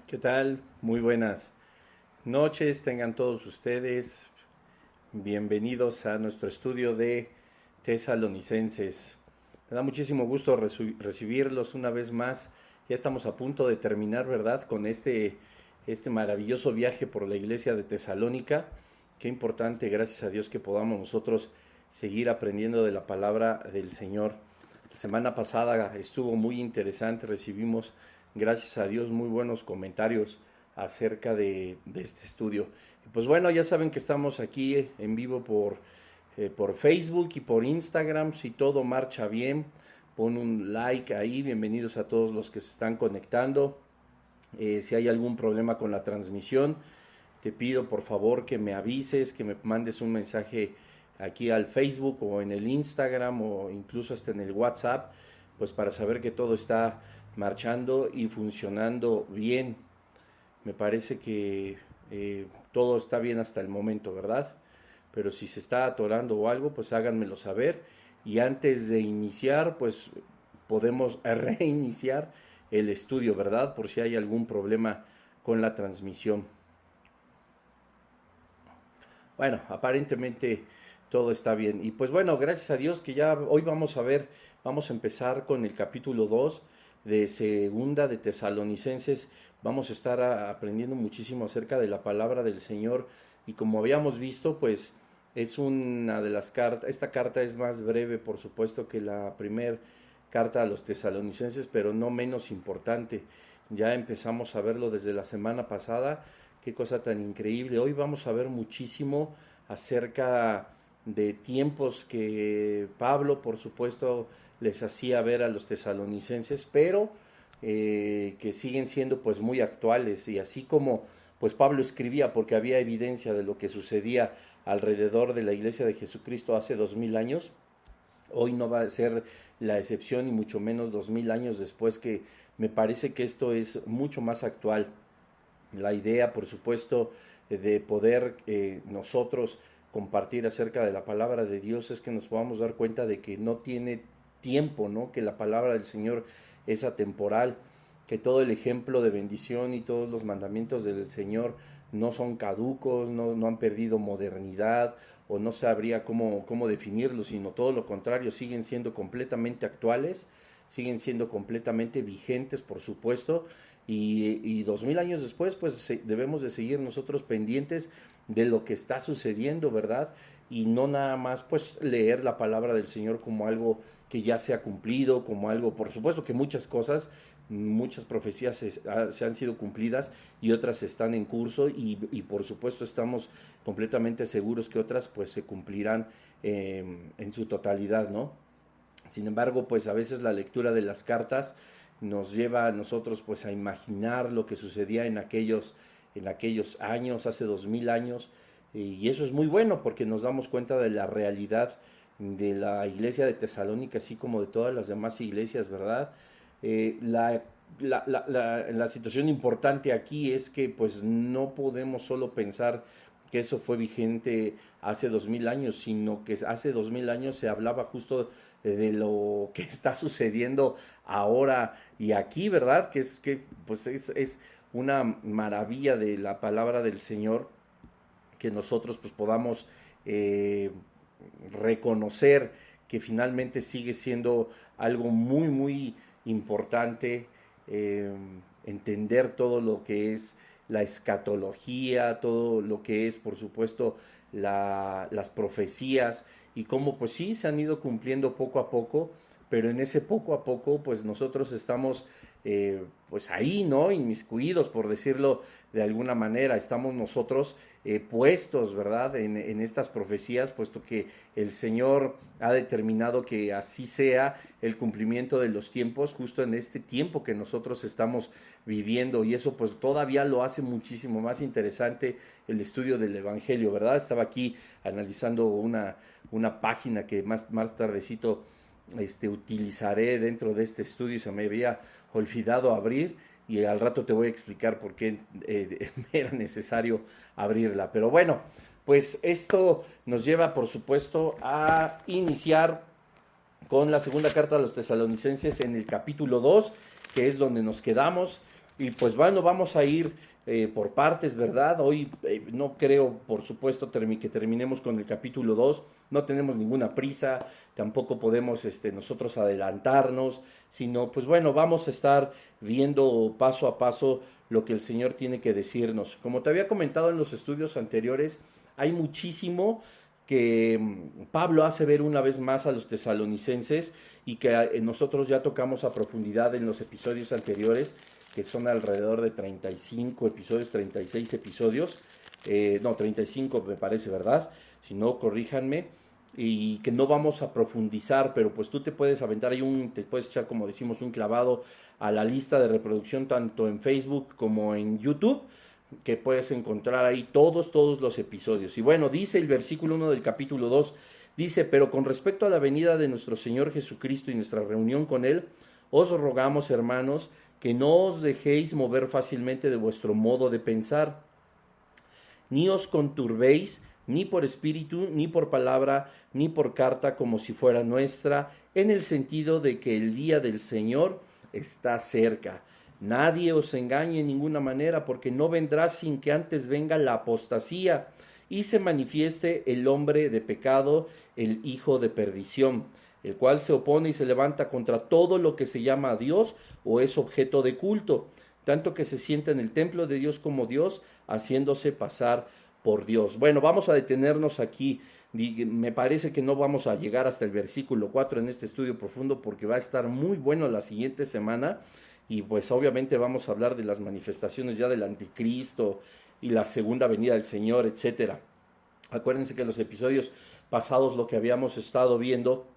¿Qué tal? Muy buenas noches, tengan todos ustedes. Bienvenidos a nuestro estudio de Tesalonicenses. Me da muchísimo gusto recibirlos una vez más. Ya estamos a punto de terminar, ¿verdad? Con este maravilloso viaje por la iglesia de Tesalónica. Qué importante, gracias a Dios, que podamos nosotros seguir aprendiendo de la palabra del Señor. La semana pasada estuvo muy interesante, recibimos, gracias a Dios, muy buenos comentarios acerca de este estudio. Y pues bueno, ya saben que estamos aquí en vivo por Facebook y por Instagram. Si todo marcha bien, pon un like ahí. Bienvenidos a todos los que se están conectando. Si hay algún problema con la transmisión, te pido por favor que me avises, que me mandes un mensaje aquí al Facebook o en el Instagram o incluso hasta en el WhatsApp, pues para saber que todo está marchando y funcionando bien. Me parece que todo está bien hasta el momento, ¿verdad? Pero si se está atorando o algo, pues háganmelo saber. Y antes de iniciar, pues podemos reiniciar el estudio, ¿verdad? Por si hay algún problema con la transmisión. Bueno, aparentemente todo está bien. Y pues bueno, gracias a Dios que ya hoy vamos a empezar con el capítulo 2 de Segunda de Tesalonicenses. Vamos a estar aprendiendo muchísimo acerca de la palabra del Señor. Y como habíamos visto, pues es una de las cartas. Esta carta es más breve, por supuesto, que la primera carta a los tesalonicenses, pero no menos importante. Ya empezamos a verlo desde la semana pasada. Qué cosa tan increíble. Hoy vamos a ver muchísimo acerca de tiempos que Pablo, por supuesto, les hacía ver a los tesalonicenses, pero que siguen siendo pues muy actuales. Y así como pues Pablo escribía, porque había evidencia de lo que sucedía alrededor de la iglesia de Jesucristo hace 2000 años, hoy no va a ser la excepción, y mucho menos 2000 años después, que me parece que esto es mucho más actual. La idea, por supuesto, de poder nosotros compartir acerca de la palabra de Dios es que nos podamos dar cuenta de que no tiene tiempo, ¿no? Que la palabra del Señor es atemporal, que todo el ejemplo de bendición y todos los mandamientos del Señor no son caducos, no han perdido modernidad o no sabría cómo definirlos, sino todo lo contrario, siguen siendo completamente actuales, siguen siendo completamente vigentes, por supuesto, y 2000 años después, pues debemos de seguir nosotros pendientes de lo que está sucediendo, ¿verdad? Y no nada más, pues, leer la palabra del Señor como algo que ya se ha cumplido, como algo, por supuesto que muchas cosas, muchas profecías se han sido cumplidas y otras están en curso y por supuesto estamos completamente seguros que otras pues se cumplirán en su totalidad, ¿no? Sin embargo, pues a veces la lectura de las cartas nos lleva a nosotros pues a imaginar lo que sucedía en aquellos años, hace 2000 años, y eso es muy bueno porque nos damos cuenta de la realidad de la iglesia de Tesalónica, así como de todas las demás iglesias, ¿verdad? La situación importante aquí es que pues no podemos solo pensar que eso fue vigente hace 2000 años, sino que hace 2000 años se hablaba justo de lo que está sucediendo ahora y aquí, ¿verdad? Que pues es una maravilla de la palabra del Señor, que nosotros pues podamos reconocer que finalmente sigue siendo algo muy, muy importante, eh, entender todo lo que es la escatología, todo lo que es, por supuesto, las profecías y cómo, pues sí, se han ido cumpliendo poco a poco, pero en ese poco a poco, pues nosotros estamos, pues ahí, ¿no? Inmiscuidos, por decirlo de alguna manera, estamos nosotros puestos, ¿verdad? En estas profecías, puesto que el Señor ha determinado que así sea el cumplimiento de los tiempos, justo en este tiempo que nosotros estamos viviendo, y eso pues todavía lo hace muchísimo más interesante el estudio del Evangelio, ¿verdad? Estaba aquí analizando una página que más tardecito utilizaré dentro de este estudio y se me había olvidado abrir, y al rato te voy a explicar por qué era necesario abrirla. Pero bueno, pues esto nos lleva, por supuesto, a iniciar con la segunda carta a los tesalonicenses en el capítulo 2, que es donde nos quedamos. Y pues bueno, vamos a ir por partes, ¿verdad? Hoy no creo, por supuesto, que terminemos con el capítulo 2. No tenemos ninguna prisa, tampoco podemos nosotros adelantarnos, sino pues bueno, vamos a estar viendo paso a paso lo que el Señor tiene que decirnos. Como te había comentado en los estudios anteriores, hay muchísimo que Pablo hace ver una vez más a los tesalonicenses y que nosotros ya tocamos a profundidad en los episodios anteriores, que son alrededor de 35 episodios, 36 episodios, no, 35 me parece, ¿verdad? Si no, corríjanme, y que no vamos a profundizar, pero pues tú te puedes aventar ahí te puedes echar, como decimos, un clavado a la lista de reproducción tanto en Facebook como en YouTube, que puedes encontrar ahí todos los episodios. Y bueno, dice el versículo 1 del capítulo 2, dice, pero con respecto a la venida de nuestro Señor Jesucristo y nuestra reunión con Él, os rogamos, hermanos, que no os dejéis mover fácilmente de vuestro modo de pensar, ni os conturbéis, ni por espíritu, ni por palabra, ni por carta, como si fuera nuestra, en el sentido de que el día del Señor está cerca. Nadie os engañe en ninguna manera, porque no vendrá sin que antes venga la apostasía y se manifieste el hombre de pecado, el hijo de perdición, el cual se opone y se levanta contra todo lo que se llama a Dios o es objeto de culto, tanto que se sienta en el templo de Dios como Dios, haciéndose pasar por Dios. Bueno, vamos a detenernos aquí. Me parece que no vamos a llegar hasta el versículo 4 en este estudio profundo, porque va a estar muy bueno la siguiente semana, y pues obviamente vamos a hablar de las manifestaciones ya del anticristo y la segunda venida del Señor, etcétera. Acuérdense que en los episodios pasados lo que habíamos estado viendo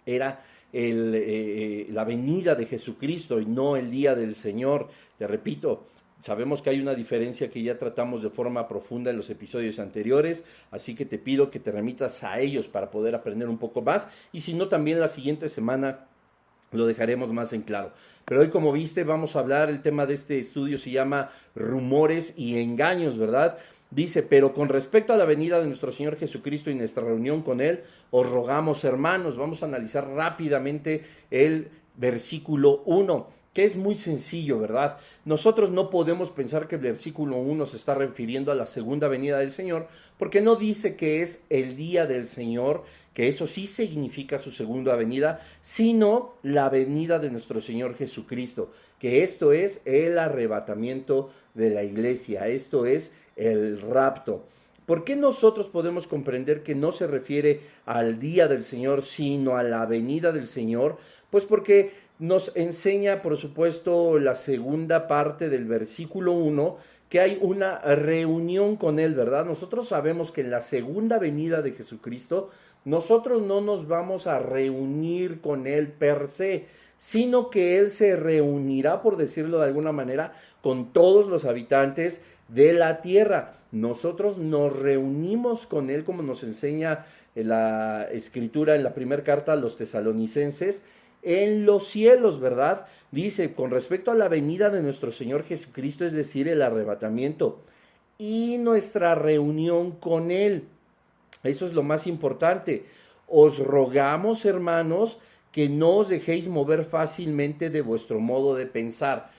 era la venida de Jesucristo y no el día del Señor. Te repito, sabemos que hay una diferencia que ya tratamos de forma profunda en los episodios anteriores, así que te pido que te remitas a ellos para poder aprender un poco más, y si no, también la siguiente semana lo dejaremos más en claro. Pero hoy, como viste, vamos a hablar, el tema de este estudio se llama rumores y engaños, ¿verdad? Dice, pero con respecto a la venida de nuestro Señor Jesucristo y nuestra reunión con Él, os rogamos, hermanos. Vamos a analizar rápidamente el versículo 1, que es muy sencillo, ¿verdad? Nosotros no podemos pensar que el versículo 1 se está refiriendo a la segunda venida del Señor, porque no dice que es el día del Señor, que eso sí significa su segunda venida, sino la venida de nuestro Señor Jesucristo, que esto es el arrebatamiento de la iglesia, esto es el rapto. ¿Por qué nosotros podemos comprender que no se refiere al día del Señor, sino a la venida del Señor? Pues porque nos enseña, por supuesto, la segunda parte del versículo 1, que hay una reunión con Él, ¿verdad? Nosotros sabemos que en la segunda venida de Jesucristo, nosotros no nos vamos a reunir con Él per se, sino que Él se reunirá, por decirlo de alguna manera, con todos los habitantes de la tierra. Nosotros nos reunimos con Él, como nos enseña la Escritura en la primera carta a los tesalonicenses, en los cielos, ¿verdad? Dice, con respecto a la venida de nuestro Señor Jesucristo, es decir, el arrebatamiento y nuestra reunión con Él. Eso es lo más importante. Os rogamos, hermanos, que no os dejéis mover fácilmente de vuestro modo de pensar.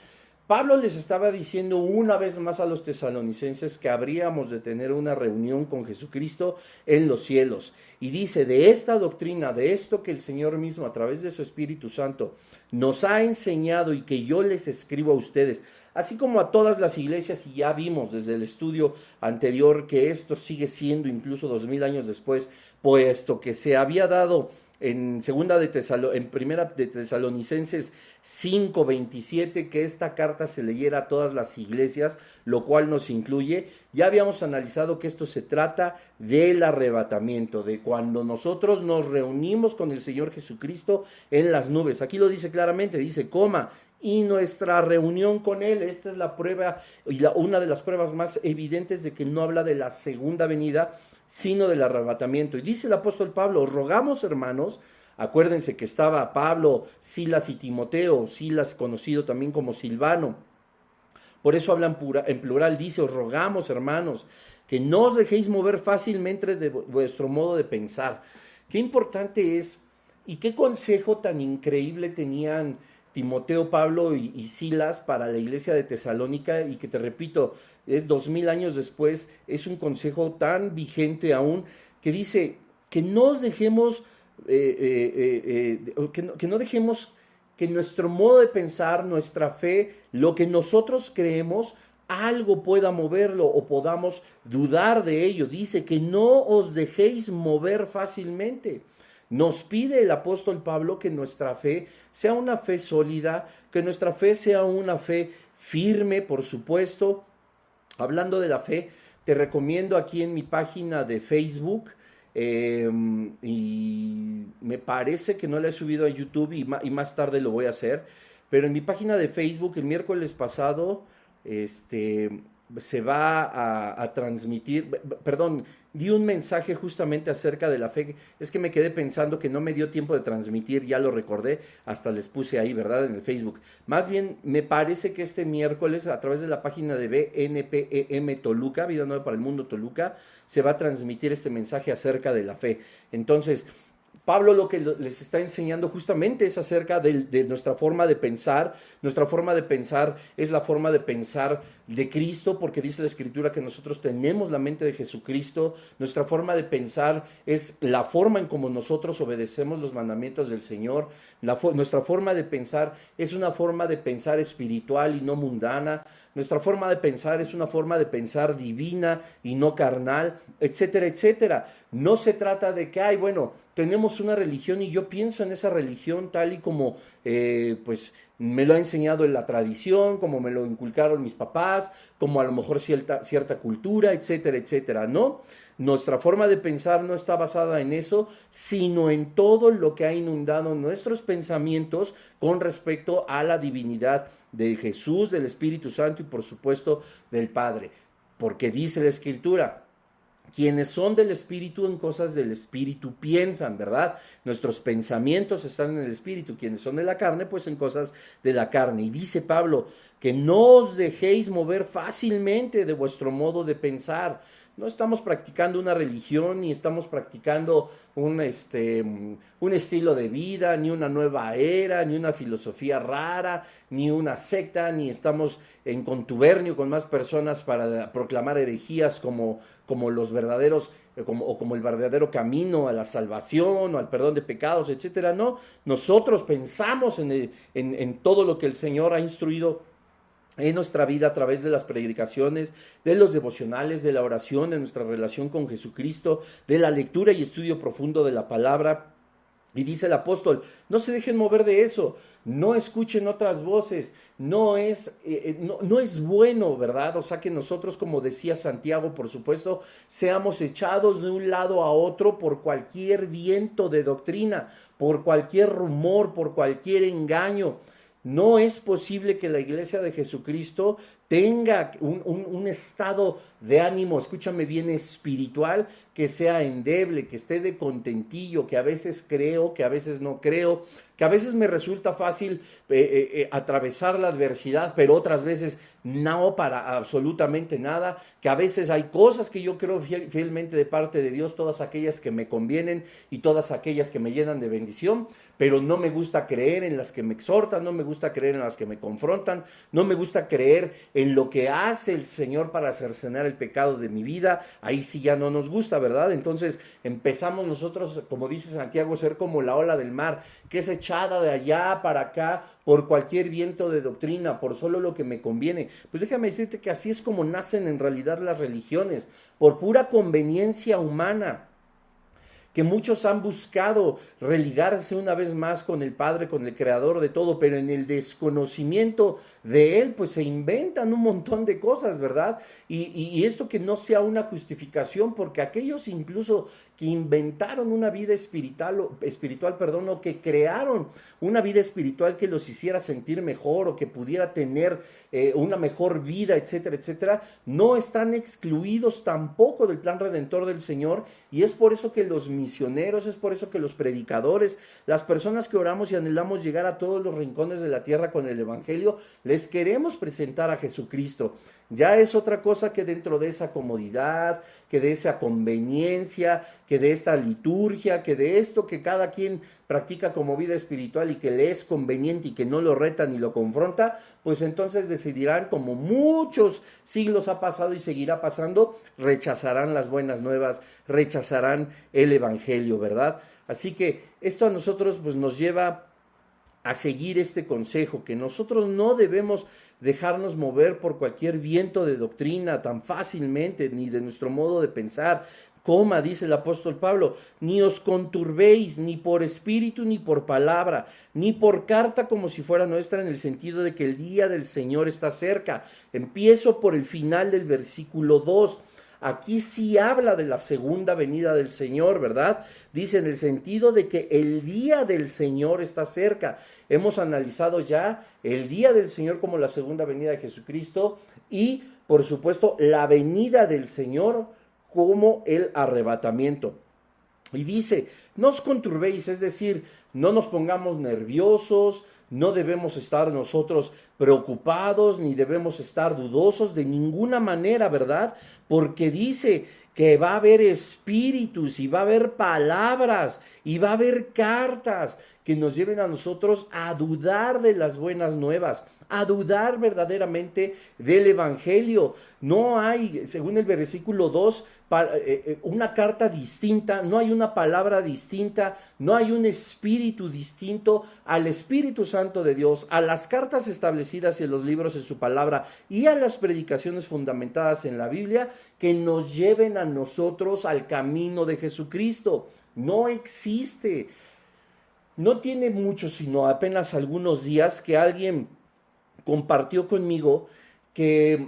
Pablo les estaba diciendo una vez más a los tesalonicenses que habríamos de tener una reunión con Jesucristo en los cielos. Y dice, de esta doctrina, de esto que el Señor mismo a través de su Espíritu Santo nos ha enseñado y que yo les escribo a ustedes, así como a todas las iglesias, y ya vimos desde el estudio anterior que esto sigue siendo incluso 2000 años después, puesto que se había dado en primera de Tesalonicenses 5:27, que esta carta se leyera a todas las iglesias, lo cual nos incluye. Ya habíamos analizado que esto se trata del arrebatamiento, de cuando nosotros nos reunimos con el Señor Jesucristo en las nubes. Aquí lo dice claramente, dice, y nuestra reunión con Él. Esta es la prueba y una de las pruebas más evidentes de que no habla de la segunda venida, sino del arrebatamiento. Y dice el apóstol Pablo, os rogamos, hermanos, acuérdense que estaba Pablo, Silas y Timoteo, Silas conocido también como Silvano, por eso habla en plural, dice, os rogamos, hermanos, que no os dejéis mover fácilmente de vuestro modo de pensar. Qué importante es y qué consejo tan increíble Timoteo, Pablo y Silas para la iglesia de Tesalónica, y que te repito, es 2000 años después, es un consejo tan vigente aún, que dice que no dejemos, que no dejemos que nuestro modo de pensar, nuestra fe, lo que nosotros creemos, algo pueda moverlo o podamos dudar de ello. Dice que no os dejéis mover fácilmente. Nos pide el apóstol Pablo que nuestra fe sea una fe sólida, que nuestra fe sea una fe firme, por supuesto. Hablando de la fe, te recomiendo aquí en mi página de Facebook, y me parece que no la he subido a YouTube y más tarde lo voy a hacer, pero en mi página de Facebook el miércoles pasado, se va a transmitir, perdón, di un mensaje justamente acerca de la fe. Es que me quedé pensando que no me dio tiempo de transmitir, ya lo recordé, hasta les puse ahí, ¿verdad? En el Facebook. Más bien, me parece que este miércoles, a través de la página de BNPEM Toluca, Vida Nueva para el Mundo Toluca, se va a transmitir este mensaje acerca de la fe. Entonces, Pablo lo que les está enseñando justamente es acerca de nuestra forma de pensar. Nuestra forma de pensar es la forma de pensar de Cristo, porque dice la Escritura que nosotros tenemos la mente de Jesucristo. Nuestra forma de pensar es la forma en como nosotros obedecemos los mandamientos del Señor. Nuestra forma de pensar es una forma de pensar espiritual y no mundana. Nuestra forma de pensar es una forma de pensar divina y no carnal, etcétera, etcétera. No se trata de que, bueno, tenemos una religión y yo pienso en esa religión tal y como pues me lo ha enseñado en la tradición, como me lo inculcaron mis papás, como a lo mejor cierta cultura, etcétera, etcétera. No, nuestra forma de pensar no está basada en eso, sino en todo lo que ha inundado nuestros pensamientos con respecto a la divinidad de Jesús, del Espíritu Santo y por supuesto del Padre. Porque dice la Escritura, quienes son del Espíritu en cosas del Espíritu piensan, ¿verdad? Nuestros pensamientos están en el Espíritu. Quienes son de la carne, pues en cosas de la carne. Y dice Pablo, que no os dejéis mover fácilmente de vuestro modo de pensar. No estamos practicando una religión, ni estamos practicando un estilo de vida, ni una nueva era, ni una filosofía rara, ni una secta, ni estamos en contubernio con más personas para proclamar herejías como los verdaderos, como el verdadero camino a la salvación o al perdón de pecados, etcétera. No, nosotros pensamos en todo lo que el Señor ha instruido en nuestra vida a través de las predicaciones, de los devocionales, de la oración, de nuestra relación con Jesucristo, de la lectura y estudio profundo de la palabra. Y dice el apóstol, no se dejen mover de eso, no escuchen otras voces, no es bueno, ¿verdad? O sea, que nosotros, como decía Santiago, por supuesto, seamos echados de un lado a otro por cualquier viento de doctrina, por cualquier rumor, por cualquier engaño. No es posible que la iglesia de Jesucristo tenga un estado de ánimo, escúchame bien, espiritual, que sea endeble, que esté de contentillo, que a veces creo, que a veces no creo, que a veces me resulta fácil atravesar la adversidad, pero otras veces no para absolutamente nada, que a veces hay cosas que yo creo fielmente de parte de Dios, todas aquellas que me convienen y todas aquellas que me llenan de bendición, pero no me gusta creer en las que me exhortan, no me gusta creer en las que me confrontan, no me gusta creer en lo que hace el Señor para cercenar el pecado de mi vida. Ahí sí ya no nos gusta, ¿verdad? Entonces empezamos nosotros, como dice Santiago, a ser como la ola del mar, que es echada de allá para acá por cualquier viento de doctrina, por solo lo que me conviene. Pues déjame decirte que así es como nacen en realidad las religiones, por pura conveniencia humana, que muchos han buscado religarse una vez más con el Padre, con el Creador de todo, pero en el desconocimiento de Él, pues se inventan un montón de cosas, ¿verdad? Y esto que no sea una justificación, porque aquellos incluso que inventaron una vida espiritual, o que crearon una vida espiritual que los hiciera sentir mejor o que pudiera tener una mejor vida, etcétera, etcétera, no están excluidos tampoco del plan redentor del Señor, y es por eso que los misioneros, es por eso que los predicadores, las personas que oramos y anhelamos llegar a todos los rincones de la tierra con el Evangelio, les queremos presentar a Jesucristo. Ya es otra cosa que dentro de esa comodidad, que de esa conveniencia, que de esta liturgia, que de esto que cada quien practica como vida espiritual y que le es conveniente y que no lo reta ni lo confronta, pues entonces decidirán, como muchos siglos ha pasado y seguirá pasando, rechazarán las buenas nuevas, rechazarán el evangelio, ¿verdad? Así que esto a nosotros pues nos lleva a seguir este consejo, que nosotros no debemos dejarnos mover por cualquier viento de doctrina tan fácilmente, ni de nuestro modo de pensar. Coma, dice el apóstol Pablo, ni os conturbéis, ni por espíritu, ni por palabra, ni por carta como si fuera nuestra, en el sentido de que el día del Señor está cerca. Empiezo por el final del versículo 2. Aquí sí habla de la segunda venida del Señor, ¿verdad? Dice en el sentido de que el día del Señor está cerca. Hemos analizado ya el día del Señor como la segunda venida de Jesucristo y, por supuesto, la venida del Señor como el arrebatamiento. Y dice, no os conturbéis, es decir, no nos pongamos nerviosos, no debemos estar nosotros preocupados, ni debemos estar dudosos de ninguna manera, ¿verdad? Porque dice que va a haber espíritus y va a haber palabras y va a haber cartas que nos lleven a nosotros a dudar de las buenas nuevas, a dudar verdaderamente del evangelio. No hay, según el versículo 2, una carta distinta, no hay una palabra distinta, no hay un espíritu distinto al Espíritu Santo de Dios, a las cartas establecidas en los libros en su palabra y a las predicaciones fundamentadas en la Biblia que nos lleven a nosotros al camino de Jesucristo. No existe. No tiene mucho, sino apenas algunos días que alguien compartió conmigo que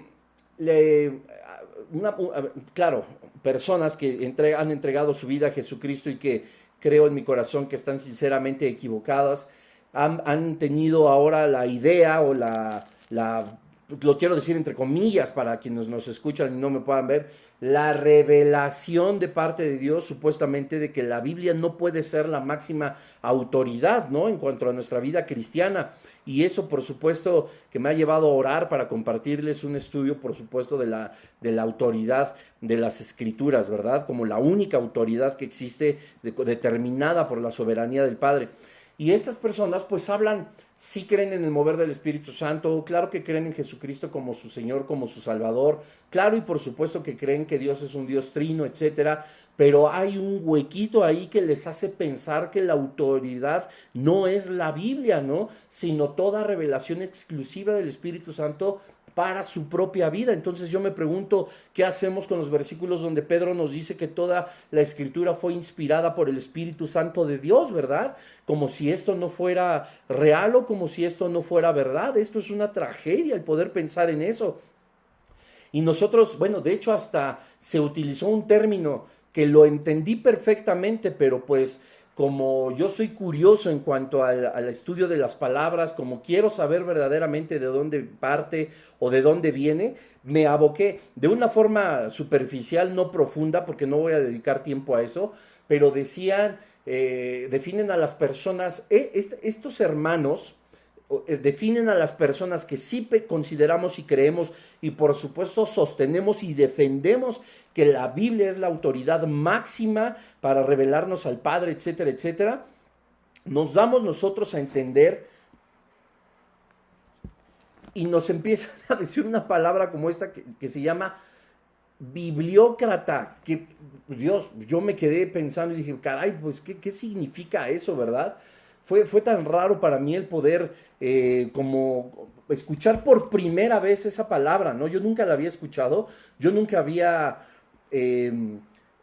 claro, personas que han entregado su vida a Jesucristo y que creo en mi corazón que están sinceramente equivocadas, han tenido ahora la idea o lo quiero decir entre comillas para quienes nos escuchan y no me puedan ver, la revelación de parte de Dios supuestamente de que la Biblia no puede ser la máxima autoridad, ¿no? En cuanto a nuestra vida cristiana. Y eso, por supuesto, que me ha llevado a orar para compartirles un estudio, por supuesto, de la autoridad de las Escrituras, ¿verdad? Como la única autoridad que existe determinada por la soberanía del Padre. Y estas personas pues hablan, sí creen en el mover del Espíritu Santo, claro que creen en Jesucristo como su Señor, como su Salvador, claro y por supuesto que creen que Dios es un Dios trino, etcétera, pero hay un huequito ahí que les hace pensar que la autoridad no es la Biblia, ¿no? Sino toda revelación exclusiva del Espíritu Santo para su propia vida. Entonces yo me pregunto, ¿qué hacemos con los versículos donde Pedro nos dice que toda la Escritura fue inspirada por el Espíritu Santo de Dios, ¿verdad? Como si esto no fuera real o como si esto no fuera verdad. Esto es una tragedia el poder pensar en eso. Y nosotros, bueno, de hecho hasta se utilizó un término que lo entendí perfectamente, pero pues como yo soy curioso en cuanto al estudio de las palabras, como quiero saber verdaderamente de dónde parte o de dónde viene, me aboqué de una forma superficial, no profunda, porque no voy a dedicar tiempo a eso, pero decían, definen a las personas, estos hermanos, definen a las personas que sí consideramos y creemos y por supuesto sostenemos y defendemos que la Biblia es la autoridad máxima para revelarnos al Padre, etcétera, etcétera. Nos damos nosotros a entender y nos empiezan a decir una palabra como esta que se llama bibliócrata, que Dios, yo me quedé pensando y dije, caray, pues ¿qué significa eso, verdad? Fue tan raro para mí el poder como escuchar por primera vez esa palabra, ¿no? Yo nunca la había escuchado, yo nunca había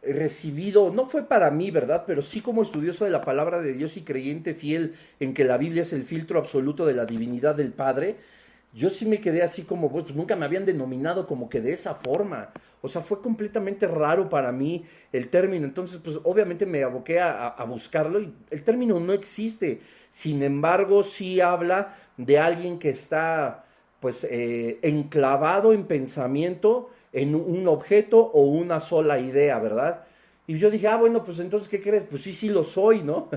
recibido, no fue para mí, ¿verdad? Pero sí como estudioso de la palabra de Dios y creyente fiel en que la Biblia es el filtro absoluto de la divinidad del Padre, yo sí me quedé así como, pues nunca me habían denominado como que de esa forma. O sea, fue completamente raro para mí el término. Entonces, pues obviamente me aboqué a buscarlo y el término no existe. Sin embargo, sí habla de alguien que está, pues, enclavado en pensamiento en un objeto o una sola idea, ¿verdad? Y yo dije, bueno, pues entonces, ¿qué crees? Pues sí lo soy, ¿no?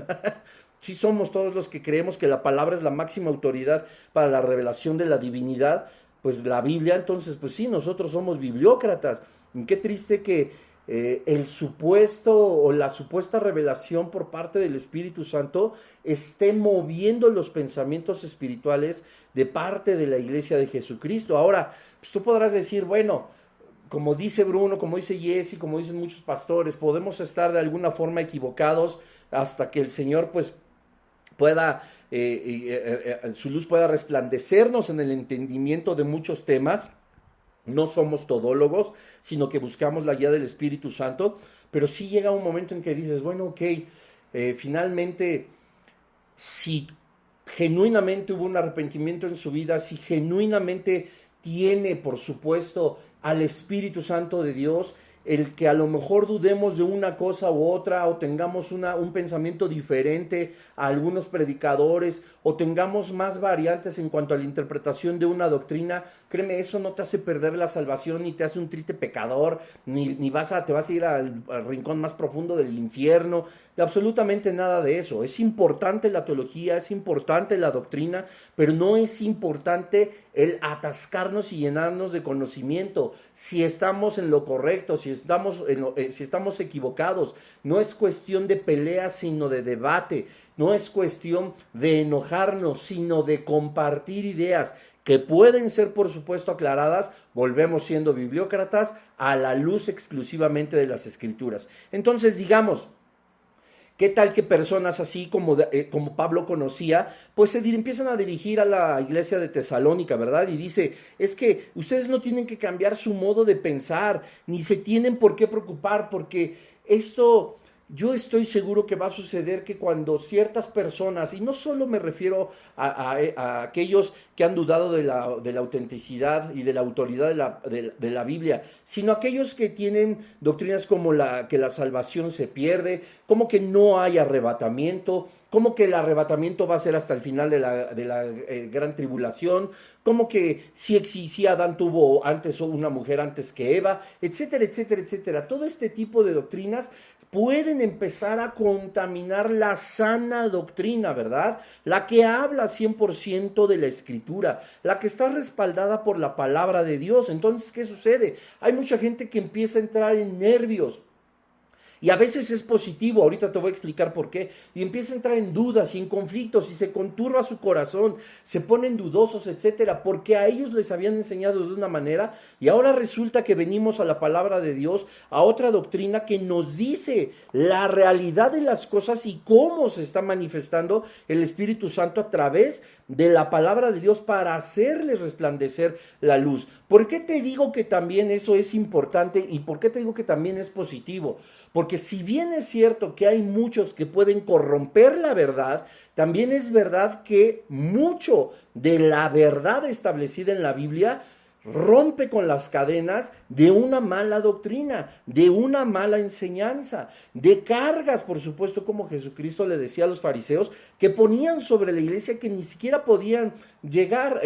Sí somos todos los que creemos que la palabra es la máxima autoridad para la revelación de la divinidad, pues la Biblia, entonces, pues sí, nosotros somos bibliócratas. Y qué triste que el supuesto o la supuesta revelación por parte del Espíritu Santo esté moviendo los pensamientos espirituales de parte de la iglesia de Jesucristo. Ahora, pues tú podrás decir, bueno, como dice Bruno, como dice Jesse, como dicen muchos pastores, podemos estar de alguna forma equivocados hasta que el Señor pues pueda, su luz pueda resplandecernos en el entendimiento de muchos temas. No somos todólogos, sino que buscamos la guía del Espíritu Santo, pero sí llega un momento en que dices, bueno, ok, finalmente, si genuinamente hubo un arrepentimiento en su vida, si genuinamente tiene, por supuesto, al Espíritu Santo de Dios, el que a lo mejor dudemos de una cosa u otra o tengamos un pensamiento diferente a algunos predicadores o tengamos más variantes en cuanto a la interpretación de una doctrina, créeme, eso no te hace perder la salvación ni te hace un triste pecador, ni te vas a ir al rincón más profundo del infierno, absolutamente nada de eso. Es importante la teología, es importante la doctrina, pero no es importante el atascarnos y llenarnos de conocimiento. Si estamos en lo correcto, si estamos equivocados, no es cuestión de pelea, sino de debate, no es cuestión de enojarnos, sino de compartir ideas que pueden ser, por supuesto, aclaradas. Volvemos siendo bibliócratas a la luz exclusivamente de las Escrituras. Entonces, digamos, ¿qué tal que personas así como Pablo conocía, pues empiezan a dirigir a la iglesia de Tesalónica, ¿verdad? Y dice, es que ustedes no tienen que cambiar su modo de pensar, ni se tienen por qué preocupar, porque esto, yo estoy seguro que va a suceder que cuando ciertas personas, y no solo me refiero a aquellos que han dudado de la autenticidad y de la autoridad de la Biblia, sino aquellos que tienen doctrinas como que la salvación se pierde, como que no hay arrebatamiento, como que el arrebatamiento va a ser hasta el final de la gran tribulación, como que si Adán tuvo antes una mujer antes que Eva, etcétera, etcétera, etcétera. Todo este tipo de doctrinas pueden empezar a contaminar la sana doctrina, ¿verdad? La que habla 100% de la Escritura, la que está respaldada por la palabra de Dios. Entonces, ¿qué sucede? Hay mucha gente que empieza a entrar en nervios. Y a veces es positivo, ahorita te voy a explicar por qué, y empieza a entrar en dudas y en conflictos y se conturba su corazón, se ponen dudosos, etcétera, porque a ellos les habían enseñado de una manera y ahora resulta que venimos a la palabra de Dios, a otra doctrina que nos dice la realidad de las cosas y cómo se está manifestando el Espíritu Santo a través de la palabra de Dios para hacerles resplandecer la luz. ¿Por qué te digo que también eso es importante y por qué te digo que también es positivo? Porque si bien es cierto que hay muchos que pueden corromper la verdad, también es verdad que mucho de la verdad establecida en la Biblia rompe con las cadenas de una mala doctrina, de una mala enseñanza, de cargas, por supuesto, como Jesucristo le decía a los fariseos, que ponían sobre la iglesia que ni siquiera podían llevar.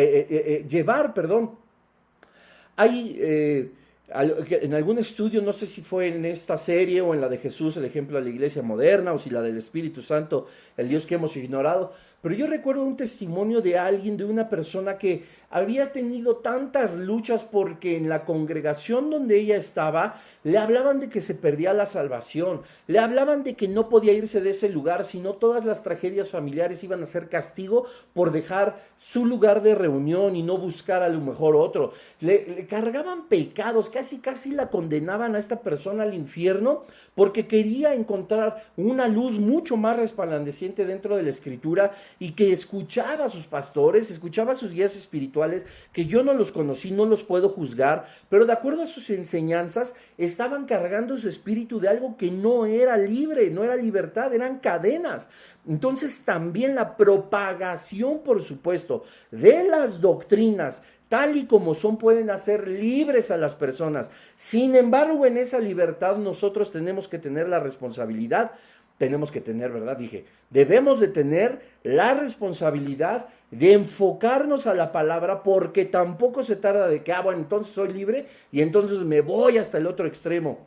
Hay en algún estudio, no sé si fue en esta serie o en la de Jesús, el ejemplo de la iglesia moderna, o si la del Espíritu Santo, el Dios que hemos ignorado, pero yo recuerdo un testimonio de alguien, de una persona que había tenido tantas luchas porque en la congregación donde ella estaba, le hablaban de que se perdía la salvación, le hablaban de que no podía irse de ese lugar, sino todas las tragedias familiares iban a ser castigo por dejar su lugar de reunión y no buscar a lo mejor otro. Le cargaban pecados, casi la condenaban a esta persona al infierno porque quería encontrar una luz mucho más resplandeciente dentro de la Escritura y que escuchaba a sus pastores, escuchaba a sus guías espirituales, que yo no los conocí, no los puedo juzgar, pero de acuerdo a sus enseñanzas estaban cargando su espíritu de algo que no era libre, no era libertad, eran cadenas. Entonces también la propagación, por supuesto, de las doctrinas tal y como son, pueden hacer libres a las personas. Sin embargo, en esa libertad nosotros tenemos que tener la responsabilidad, debemos de tener la responsabilidad de enfocarnos a la palabra, porque tampoco se trata de que, bueno, entonces soy libre y entonces me voy hasta el otro extremo.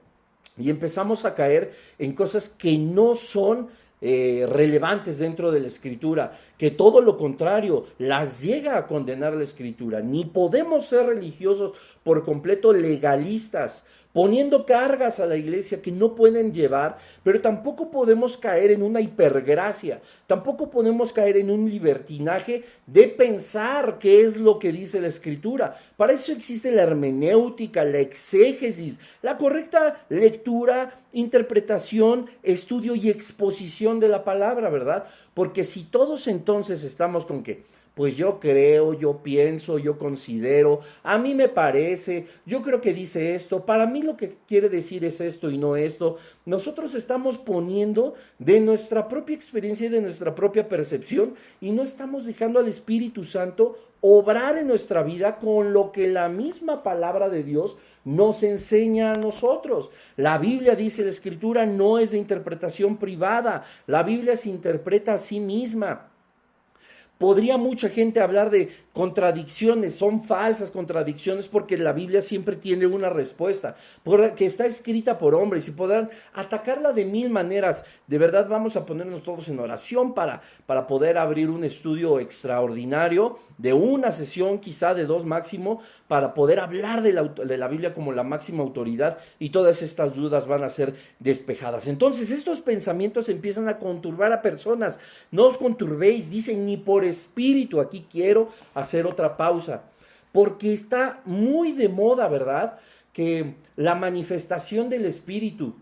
Y empezamos a caer en cosas que no son relevantes dentro de la Escritura, que todo lo contrario, las llega a condenar la Escritura. Ni podemos ser religiosos por completo legalistas, poniendo cargas a la iglesia que no pueden llevar, pero tampoco podemos caer en una hipergracia, tampoco podemos caer en un libertinaje de pensar qué es lo que dice la Escritura. Para eso existe la hermenéutica, la exégesis, la correcta lectura, interpretación, estudio y exposición de la palabra, ¿verdad? Porque si todos entonces estamos con que pues yo creo, yo pienso, yo considero, a mí me parece, yo creo que dice esto, para mí lo que quiere decir es esto y no esto. Nosotros estamos poniendo de nuestra propia experiencia y de nuestra propia percepción y no estamos dejando al Espíritu Santo obrar en nuestra vida con lo que la misma palabra de Dios nos enseña a nosotros. La Biblia, dice la Escritura, no es de interpretación privada, la Biblia se interpreta a sí misma. Podría mucha gente hablar de contradicciones, son falsas contradicciones porque la Biblia siempre tiene una respuesta, que está escrita por hombres y podrán atacarla de mil maneras. De verdad vamos a ponernos todos en oración para poder abrir un estudio extraordinario de una sesión, quizá de 2 máximo, para poder hablar de la Biblia como la máxima autoridad y todas estas dudas van a ser despejadas. Entonces estos pensamientos empiezan a conturbar a personas. No os conturbéis, dicen, ni por espíritu. Aquí quiero hacer otra pausa, porque está muy de moda, ¿verdad?, que la manifestación del Espíritu.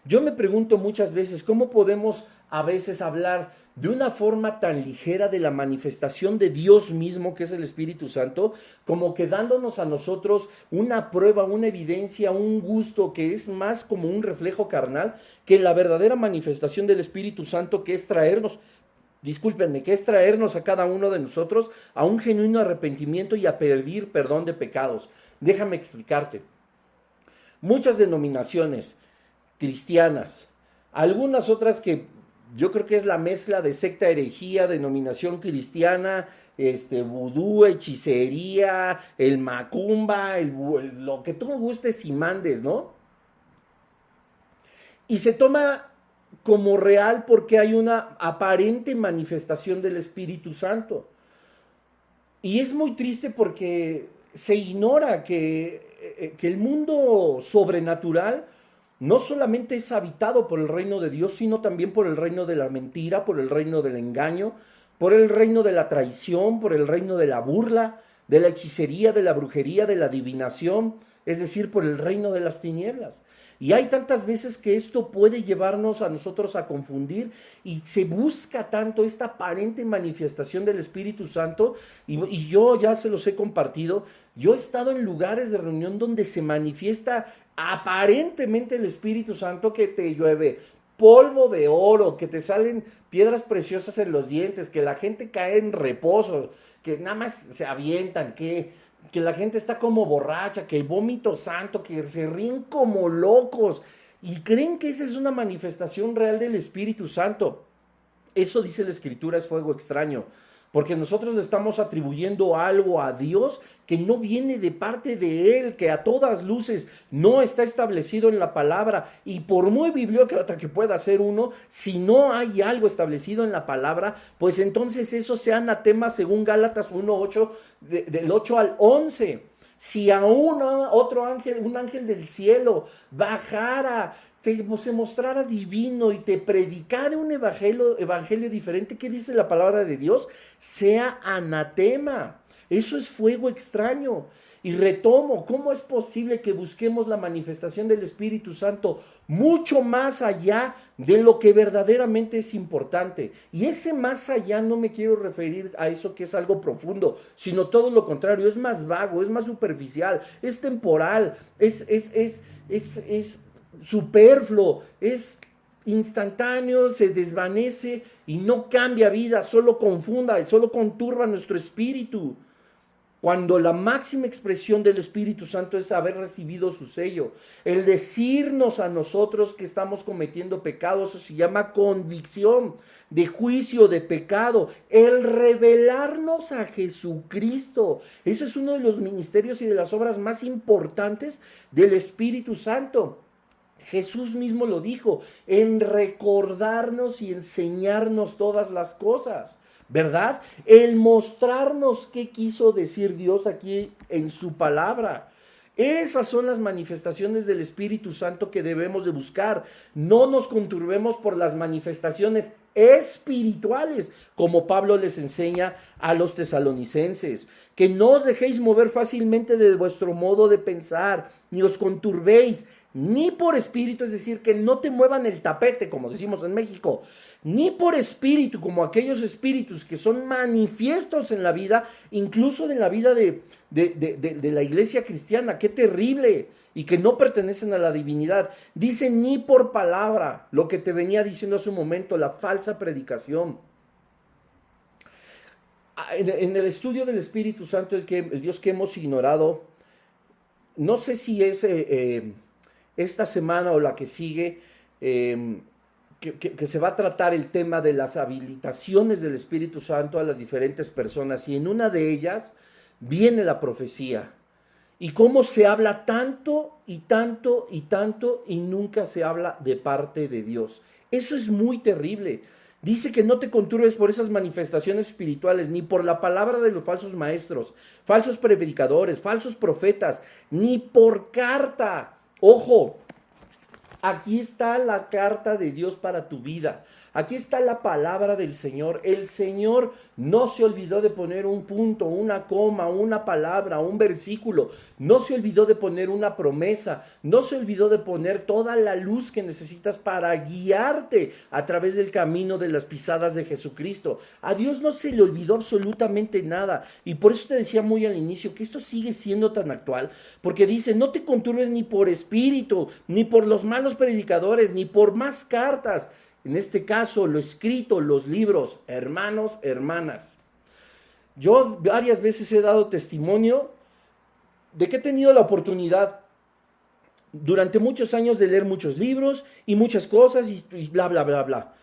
Yo me pregunto muchas veces, ¿cómo podemos a veces hablar de una forma tan ligera de la manifestación de Dios mismo, que es el Espíritu Santo, como que dándonos a nosotros una prueba, una evidencia, un gusto que es más como un reflejo carnal que la verdadera manifestación del Espíritu Santo, que es traernos a cada uno de nosotros a un genuino arrepentimiento y a pedir perdón de pecados? Déjame explicarte. Muchas denominaciones cristianas, algunas otras que yo creo que es la mezcla de secta, herejía, denominación cristiana, vudú, hechicería, el macumba, lo que tú gustes y mandes, ¿no? Y se toma como real porque hay una aparente manifestación del Espíritu Santo. Y es muy triste porque se ignora que el mundo sobrenatural no solamente es habitado por el reino de Dios, sino también por el reino de la mentira, por el reino del engaño, por el reino de la traición, por el reino de la burla, de la hechicería, de la brujería, de la adivinación, es decir, por el reino de las tinieblas. Y hay tantas veces que esto puede llevarnos a nosotros a confundir y se busca tanto esta aparente manifestación del Espíritu Santo y yo ya se los he compartido. Yo he estado en lugares de reunión donde se manifiesta aparentemente el Espíritu Santo, que te llueve polvo de oro, que te salen piedras preciosas en los dientes, que la gente cae en reposo, que nada más se avientan, que la gente está como borracha, que el vómito santo, que se ríen como locos y creen que esa es una manifestación real del Espíritu Santo. Eso, dice la Escritura, es fuego extraño, porque nosotros le estamos atribuyendo algo a Dios que no viene de parte de Él, que a todas luces no está establecido en la palabra, y por muy bibliócrata que pueda ser uno, si no hay algo establecido en la palabra, pues entonces eso sea anatema según Gálatas 1:8, del 8 al 11. Si a un ángel del cielo bajara, se mostrara divino y te predicara un evangelio diferente, ¿qué dice la palabra de Dios? Sea anatema. Eso es fuego extraño. Y retomo, ¿cómo es posible que busquemos la manifestación del Espíritu Santo mucho más allá de lo que verdaderamente es importante? Y ese más allá no me quiero referir a eso que es algo profundo, sino todo lo contrario, es más vago, es más superficial, es temporal, es superfluo, es instantáneo, se desvanece y no cambia vida, solo confunda y solo conturba nuestro espíritu. Cuando la máxima expresión del Espíritu Santo es haber recibido su sello, el decirnos a nosotros que estamos cometiendo pecados, eso se llama convicción de juicio, de pecado, el revelarnos a Jesucristo. Eso es uno de los ministerios y de las obras más importantes del Espíritu Santo. Jesús mismo lo dijo, en recordarnos y enseñarnos todas las cosas, ¿verdad? El mostrarnos qué quiso decir Dios aquí en su palabra, Esas son las manifestaciones del Espíritu Santo que debemos de buscar. No nos conturbemos por las manifestaciones espirituales, como Pablo les enseña a los tesalonicenses. Que no os dejéis mover fácilmente de vuestro modo de pensar, ni os conturbéis, ni por espíritu, es decir, que no te muevan el tapete, como decimos en México, ni por espíritu, como aquellos espíritus que son manifiestos en la vida, incluso en la vida de la iglesia cristiana. ¡Qué terrible! Y que no pertenecen a la divinidad. Dice ni por palabra, lo que te venía diciendo hace un momento, la falsa predicación. En el estudio del Espíritu Santo, el Dios que hemos ignorado, no sé si es esta semana o la que sigue, que se va a tratar el tema de las habilitaciones del Espíritu Santo a las diferentes personas, y en una de ellas viene la profecía, y cómo se habla tanto y tanto y tanto, y nunca se habla de parte de Dios. Eso es muy terrible. Dice que no te conturbes por esas manifestaciones espirituales, ni por la palabra de los falsos maestros, falsos predicadores, falsos profetas, ni por carta. Ojo, aquí está la carta de Dios para tu vida. Aquí está la palabra del Señor. El Señor no se olvidó de poner un punto, una coma, una palabra, un versículo. No se olvidó de poner una promesa. No se olvidó de poner toda la luz que necesitas para guiarte a través del camino de las pisadas de Jesucristo. A Dios no se le olvidó absolutamente nada. Y por eso te decía muy al inicio que esto sigue siendo tan actual. Porque dice, no te conturbes ni por espíritu, ni por los malos predicadores, ni por más cartas. En este caso, lo escrito, los libros, hermanos, hermanas. Yo varias veces he dado testimonio de que he tenido la oportunidad durante muchos años de leer muchos libros y muchas cosas y bla, bla, bla, bla.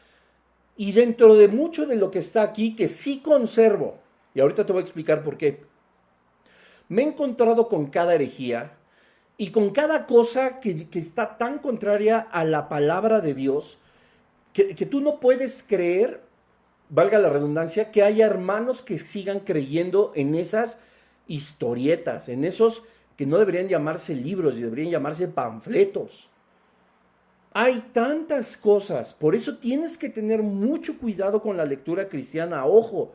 Y dentro de mucho de lo que está aquí, que sí conservo, y ahorita te voy a explicar por qué, me he encontrado con cada herejía y con cada cosa que está tan contraria a la palabra de Dios, que tú no puedes creer, valga la redundancia, que haya hermanos que sigan creyendo en esas historietas, en esos que no deberían llamarse libros y deberían llamarse panfletos. Hay tantas cosas, por eso tienes que tener mucho cuidado con la lectura cristiana. Ojo,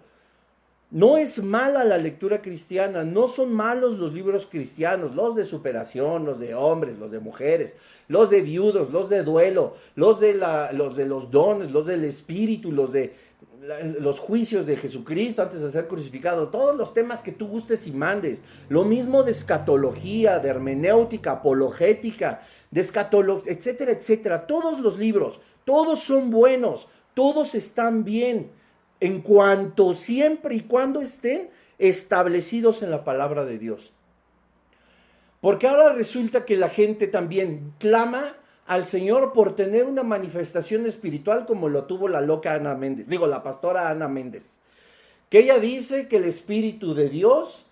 no es mala la lectura cristiana, no son malos los libros cristianos, los de superación, los de hombres, los de mujeres, los de viudos, los de duelo, los de los dones, los del espíritu, los juicios de Jesucristo antes de ser crucificado, todos los temas que tú gustes y mandes. Lo mismo de escatología, de hermenéutica, apologética, de escatología, etcétera, etcétera. Todos los libros, todos son buenos, todos están bien, en cuanto siempre y cuando estén establecidos en la palabra de Dios. Porque ahora resulta que la gente también clama al Señor por tener una manifestación espiritual como lo tuvo la loca Ana Méndez, la pastora Ana Méndez, que ella dice que el espíritu de Dios,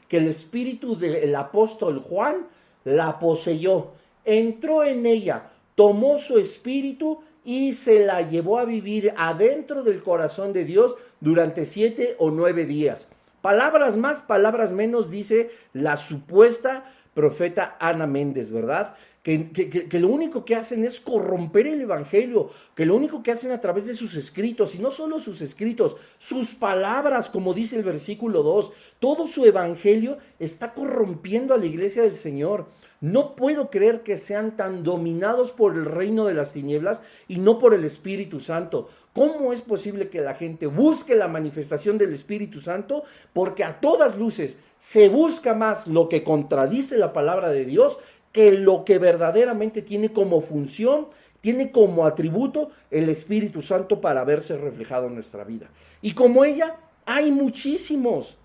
que el espíritu del apóstol Juan la poseyó, entró en ella, tomó su espíritu y se la llevó a vivir adentro del corazón de Dios durante 7 o 9 días. Palabras más, palabras menos, dice la supuesta profeta Ana Méndez, ¿verdad? Que lo único que hacen es corromper el evangelio, que lo único que hacen a través de sus escritos, y no solo sus escritos, sus palabras, como dice el versículo 2, todo su evangelio está corrompiendo a la iglesia del Señor. No puedo creer que sean tan dominados por el reino de las tinieblas y no por el Espíritu Santo. ¿Cómo es posible que la gente busque la manifestación del Espíritu Santo? Porque a todas luces se busca más lo que contradice la palabra de Dios que lo que verdaderamente tiene como función, tiene como atributo el Espíritu Santo para verse reflejado en nuestra vida. Y como ella, hay muchísimos.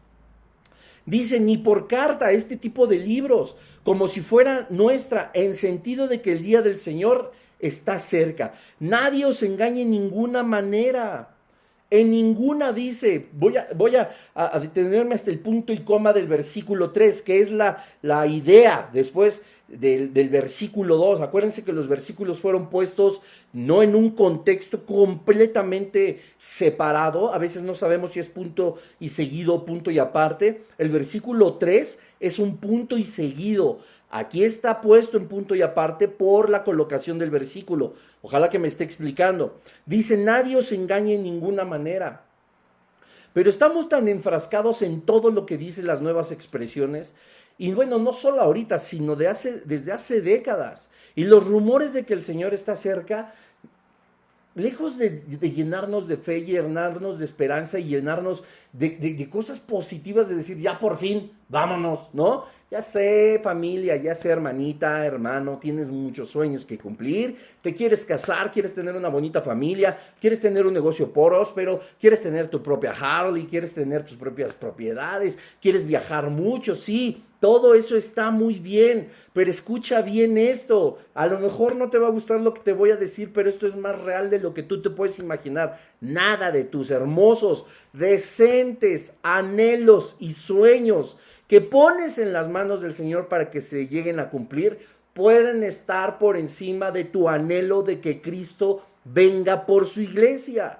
Dice, ni por carta, este tipo de libros, como si fuera nuestra, en sentido de que el día del Señor está cerca. Nadie os engañe en ninguna manera. En ninguna dice, voy a detenerme hasta el punto y coma del versículo 3, que es la idea. Después del versículo 2. Acuérdense que los versículos fueron puestos no en un contexto completamente separado. A veces no sabemos si es punto y seguido, punto y aparte. El versículo 3 es un punto y seguido. Aquí está puesto en punto y aparte por la colocación del versículo. Ojalá que me esté explicando. Dice, nadie os engañe en ninguna manera. Pero estamos tan enfrascados en todo lo que dicen las nuevas expresiones, y bueno, no solo ahorita, sino desde hace décadas. Y los rumores de que el Señor está cerca, lejos de llenarnos de fe, llenarnos de esperanza y llenarnos de cosas positivas, de decir, ya por fin, vámonos, ¿no? Ya sé, familia, ya sé, hermanita, hermano, tienes muchos sueños que cumplir, te quieres casar, quieres tener una bonita familia, quieres tener un negocio próspero, quieres tener tu propia Harley, quieres tener tus propias propiedades, quieres viajar mucho, sí, todo eso está muy bien, pero escucha bien esto. A lo mejor no te va a gustar lo que te voy a decir, pero esto es más real de lo que tú te puedes imaginar. Nada de tus hermosos, decentes anhelos y sueños que pones en las manos del Señor para que se lleguen a cumplir, pueden estar por encima de tu anhelo de que Cristo venga por su iglesia.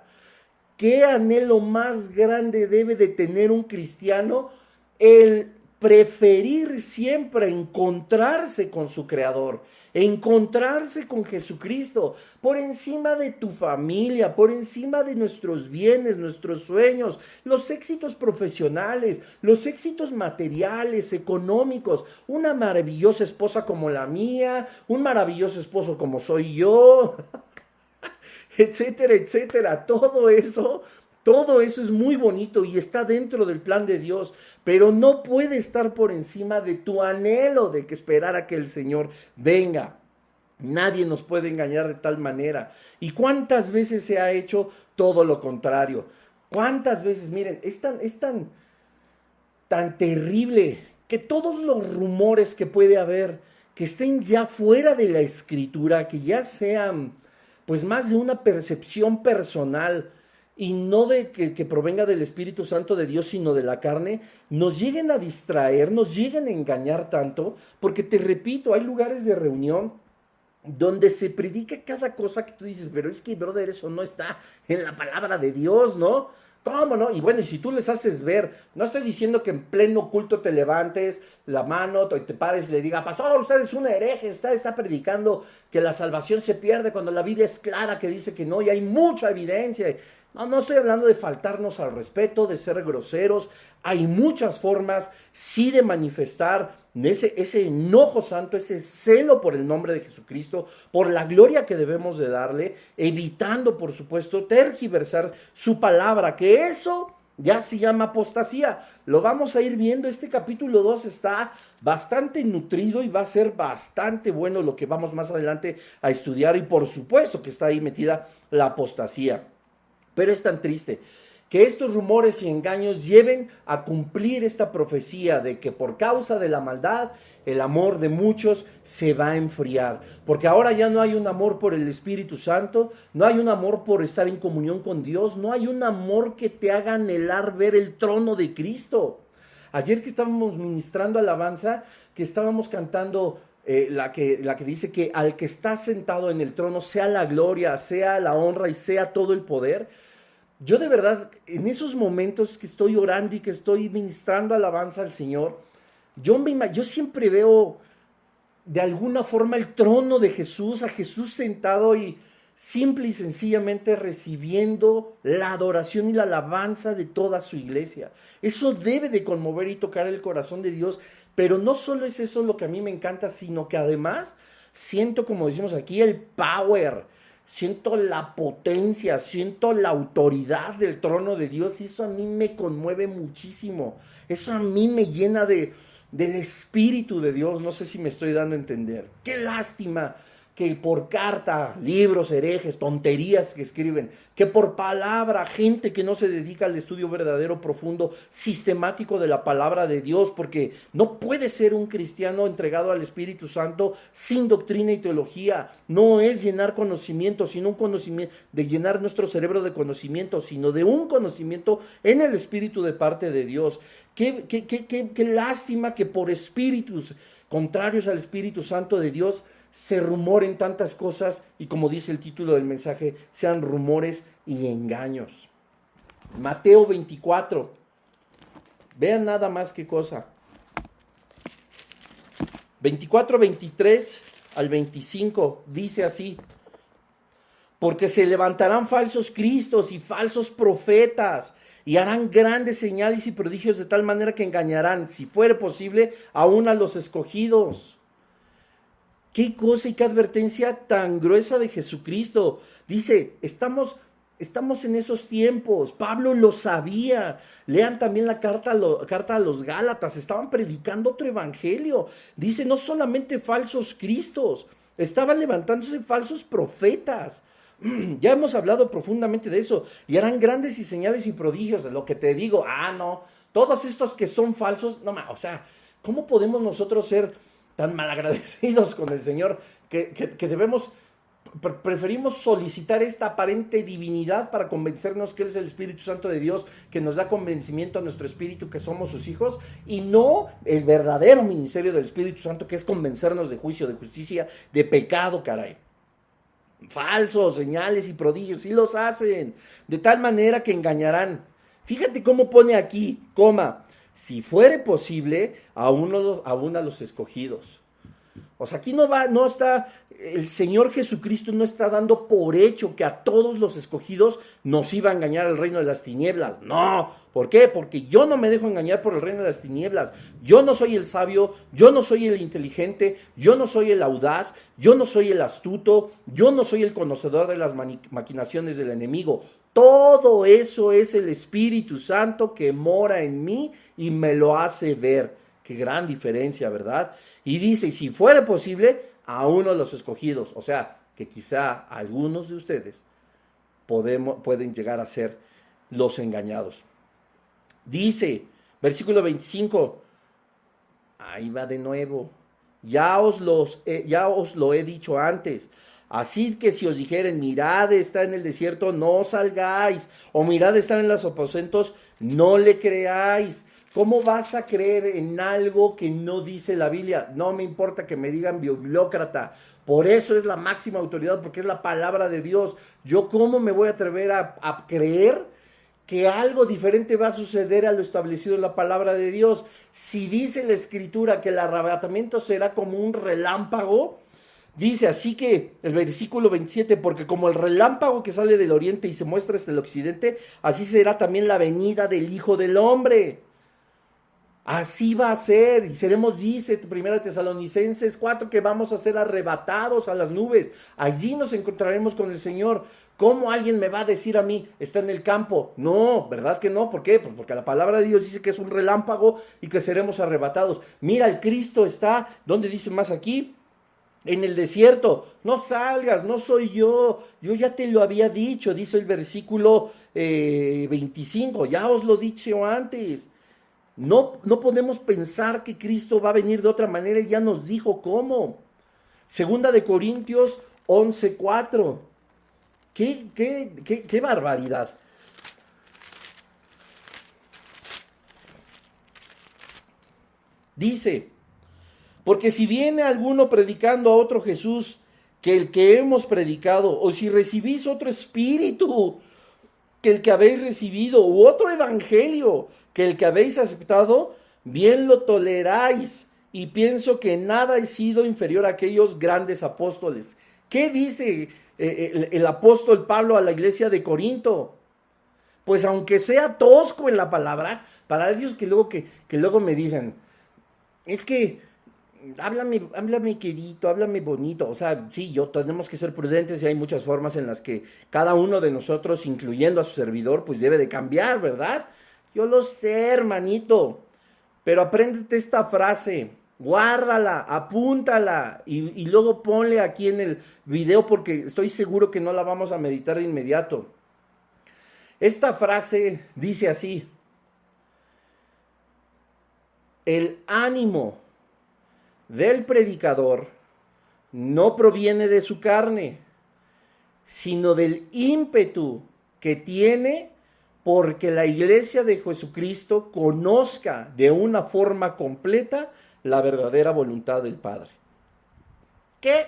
¿Qué anhelo más grande debe de tener un cristiano? El preferir siempre encontrarse con su Creador, encontrarse con Jesucristo, por encima de tu familia, por encima de nuestros bienes, nuestros sueños, los éxitos profesionales, los éxitos materiales, económicos, una maravillosa esposa como la mía, un maravilloso esposo como soy yo, etcétera, etcétera. Todo eso es muy bonito y está dentro del plan de Dios, pero no puede estar por encima de tu anhelo de que esperar a que el Señor venga. Nadie nos puede engañar de tal manera. ¿Y cuántas veces se ha hecho todo lo contrario? ¿Cuántas veces? Miren, es tan terrible que todos los rumores que puede haber, que estén ya fuera de la Escritura, que ya sean pues más de una percepción personal, y no de que provenga del Espíritu Santo de Dios, sino de la carne, nos lleguen a distraer, nos lleguen a engañar tanto, porque te repito, hay lugares de reunión donde se predica cada cosa que tú dices, pero es que, brother, eso no está en la palabra de Dios, ¿no? ¿Cómo no? Y bueno, y si tú les haces ver, no estoy diciendo que en pleno culto te levantes la mano y te pares y le diga, pastor, usted es un hereje, usted está predicando que la salvación se pierde cuando la Biblia es clara que dice que no, y hay mucha evidencia. No estoy hablando de faltarnos al respeto, de ser groseros. Hay muchas formas, sí, de manifestar ese enojo santo, ese celo por el nombre de Jesucristo, por la gloria que debemos de darle, evitando, por supuesto, tergiversar su palabra, que eso ya se llama apostasía. Lo vamos a ir viendo. Este capítulo 2 está bastante nutrido y va a ser bastante bueno lo que vamos más adelante a estudiar, y por supuesto que está ahí metida la apostasía. Pero es tan triste que estos rumores y engaños lleven a cumplir esta profecía de que por causa de la maldad, el amor de muchos se va a enfriar. Porque ahora ya no hay un amor por el Espíritu Santo, no hay un amor por estar en comunión con Dios, no hay un amor que te haga anhelar ver el trono de Cristo. Ayer que estábamos ministrando alabanza, que estábamos cantando la que dice que al que está sentado en el trono sea la gloria, sea la honra y sea todo el poder. Yo de verdad, en esos momentos que estoy orando y que estoy ministrando alabanza al Señor, yo siempre veo de alguna forma el trono de Jesús, a Jesús sentado y simple y sencillamente recibiendo la adoración y la alabanza de toda su iglesia. Eso debe de conmover y tocar el corazón de Dios, pero no solo es eso lo que a mí me encanta, sino que además siento, como decimos aquí, el power. Siento la potencia, siento la autoridad del trono de Dios, y eso a mí me conmueve muchísimo. Eso a mí me llena del Espíritu de Dios. No sé si me estoy dando a entender. Qué lástima que por carta, libros herejes, tonterías que escriben, que por palabra, gente que no se dedica al estudio verdadero, profundo, sistemático de la palabra de Dios, porque no puede ser un cristiano entregado al Espíritu Santo sin doctrina y teología. No es llenar conocimiento, sino un conocimiento, de llenar nuestro cerebro de conocimiento, sino de un conocimiento en el Espíritu de parte de Dios. Qué lástima que por espíritus contrarios al Espíritu Santo de Dios se rumoren tantas cosas y, como dice el título del mensaje, sean rumores y engaños. Mateo 24. Vean nada más qué cosa. 24, 23 al 25 dice así: porque se levantarán falsos cristos y falsos profetas, y harán grandes señales y prodigios de tal manera que engañarán, si fuere posible, aún a los escogidos. Qué cosa y qué advertencia tan gruesa de Jesucristo. Dice, estamos en esos tiempos. Pablo lo sabía. Lean también la carta a los Gálatas. Estaban predicando otro evangelio. Dice, no solamente falsos cristos, estaban levantándose falsos profetas. Ya hemos hablado profundamente de eso. Y harán grandes y señales y prodigios. De lo que te digo, no, todos estos que son falsos, no, o sea, ¿cómo podemos nosotros ser tan malagradecidos con el Señor que debemos, preferimos solicitar esta aparente divinidad para convencernos que Él es el Espíritu Santo de Dios, que nos da convencimiento a nuestro espíritu que somos sus hijos, y no el verdadero ministerio del Espíritu Santo, que es convencernos de juicio, de justicia, de pecado, caray? Falsos, señales y prodigios, sí los hacen, de tal manera que engañarán. Fíjate cómo pone aquí, si fuere posible, aún a los escogidos. O sea, aquí no está, el Señor Jesucristo no está dando por hecho que a todos los escogidos nos iba a engañar el reino de las tinieblas. No, ¿por qué? Porque yo no me dejo engañar por el reino de las tinieblas. Yo no soy el sabio, yo no soy el inteligente, yo no soy el audaz, yo no soy el astuto, yo no soy el conocedor de las maquinaciones del enemigo. Todo eso es el Espíritu Santo que mora en mí y me lo hace ver. Qué gran diferencia, ¿verdad? Y dice, si fuera posible, a uno de los escogidos. O sea, que quizá algunos de ustedes pueden llegar a ser los engañados. Dice, versículo 25, ahí va de nuevo, ya os lo he dicho antes. Así que si os dijeren, mirad, está en el desierto, no salgáis, o mirad, están en los aposentos, no le creáis. ¿Cómo vas a creer en algo que no dice la Biblia? No me importa que me digan bibliócrata, por eso es la máxima autoridad, porque es la palabra de Dios. Yo, ¿cómo me voy a atrever a creer que algo diferente va a suceder a lo establecido en la palabra de Dios? Si dice la Escritura que el arrebatamiento será como un relámpago, dice así que el versículo 27, porque como el relámpago que sale del oriente y se muestra hasta el occidente, así será también la venida del Hijo del Hombre. Así va a ser, y seremos, dice 1 Tesalonicenses 4, que vamos a ser arrebatados a las nubes. Allí nos encontraremos con el Señor. ¿Cómo alguien me va a decir a mí, está en el campo? No, ¿verdad que no? ¿Por qué? Pues porque la palabra de Dios dice que es un relámpago y que seremos arrebatados. Mira, el Cristo está, ¿dónde dice más aquí? En el desierto. No salgas, no soy yo ya te lo había dicho, dice el versículo 25, ya os lo he dicho antes. No podemos pensar que Cristo va a venir de otra manera, Él ya nos dijo cómo. Segunda de Corintios 11:4. ¡Qué barbaridad! Dice, porque si viene alguno predicando a otro Jesús que el que hemos predicado, o si recibís otro espíritu que el que habéis recibido, u otro evangelio que el que habéis aceptado, bien lo toleráis, y pienso que nada he sido inferior a aquellos grandes apóstoles. ¿Qué dice el apóstol Pablo a la iglesia de Corinto? Pues aunque sea tosco en la palabra, para ellos que luego me dicen, es que háblame querido, háblame bonito. O sea, sí, tenemos que ser prudentes y hay muchas formas en las que cada uno de nosotros, incluyendo a su servidor, pues debe de cambiar, ¿verdad? Yo lo sé, hermanito, pero apréndete esta frase. Guárdala, apúntala y luego ponle aquí en el video porque estoy seguro que no la vamos a meditar de inmediato. Esta frase dice así: el ánimo del predicador no proviene de su carne, sino del ímpetu que tiene porque la iglesia de Jesucristo conozca de una forma completa la verdadera voluntad del Padre. ¿Qué?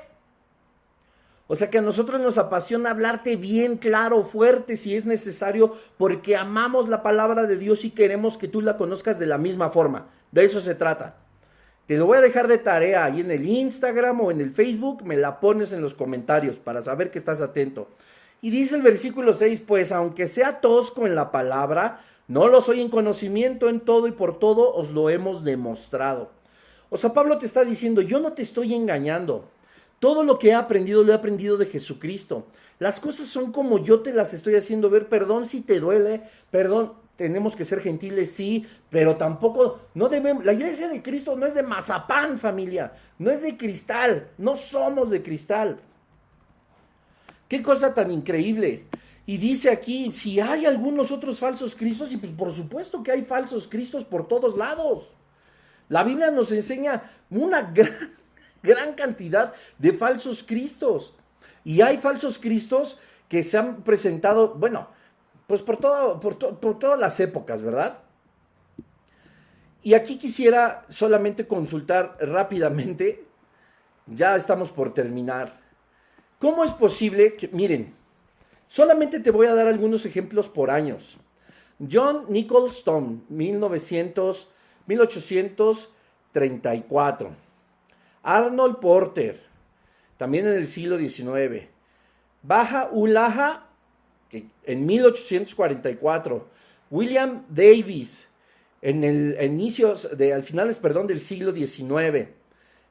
O sea que a nosotros nos apasiona hablarte bien claro, fuerte, si es necesario, porque amamos la palabra de Dios y queremos que tú la conozcas de la misma forma. De eso se trata. Te lo voy a dejar de tarea ahí en el Instagram o en el Facebook, me la pones en los comentarios para saber que estás atento. Y dice el versículo 6, pues aunque sea tosco en la palabra, no lo soy en conocimiento, en todo y por todo os lo hemos demostrado. O sea, Pablo te está diciendo, yo no te estoy engañando. Todo lo que he aprendido, lo he aprendido de Jesucristo. Las cosas son como yo te las estoy haciendo ver. Perdón si te duele, perdón, tenemos que ser gentiles, sí, pero tampoco, no debemos, la iglesia de Cristo no es de mazapán, familia, no es de cristal, no somos de cristal. Qué cosa tan increíble. Y dice aquí, si hay algunos otros falsos cristos, y pues por supuesto que hay falsos cristos por todos lados. La Biblia nos enseña una gran cantidad de falsos cristos. Y hay falsos cristos que se han presentado, bueno, pues por todas las épocas, ¿verdad? Y aquí quisiera solamente consultar rápidamente, ya estamos por terminar. ¿Cómo es posible que, miren, solamente te voy a dar algunos ejemplos por años? John Nicholson, 1834. Arnold Porter, también en el siglo XIX. Baha Ullah, en 1844. William Davis, en el inicios al finales, del siglo XIX.